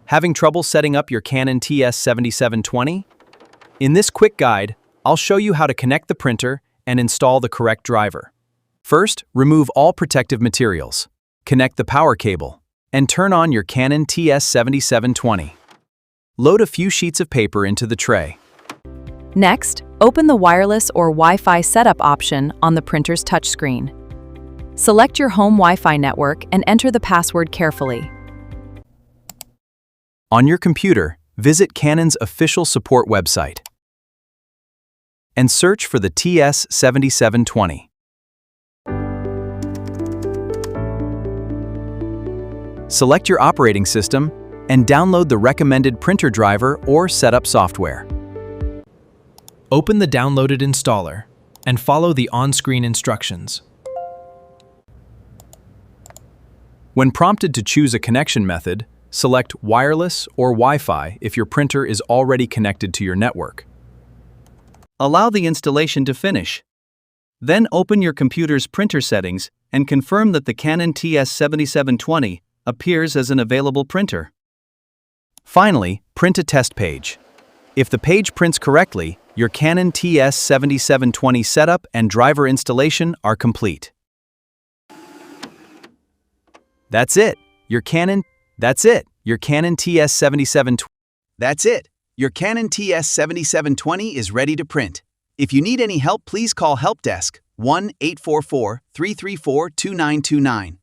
Having trouble setting up your Canon TS7720? In this quick guide, I'll show you how to connect the printer and install the correct driver. First, remove all protective materials, connect the power cable, and turn on your Canon TS7720. Load a few sheets of paper into the tray. Next, open the wireless or Wi-Fi setup option on the printer's touchscreen. Select your home Wi-Fi network and enter the password carefully. On your computer, visit Canon's official support website and search for the TS7720. Select your operating system and download the recommended printer driver or setup software. Open the downloaded installer and follow the on-screen instructions. When prompted to choose a connection method, select wireless or Wi-Fi if your printer is already connected to your network. Allow the installation to finish. Then open your computer's printer settings and confirm that the Canon TS7720 appears as an available printer. Finally, print a test page. If the page prints correctly, your Canon TS7720 setup and driver installation are complete. That's it. Your Canon TS7720 is ready to print. If you need any help, please call Help Desk 1-844-334-2929.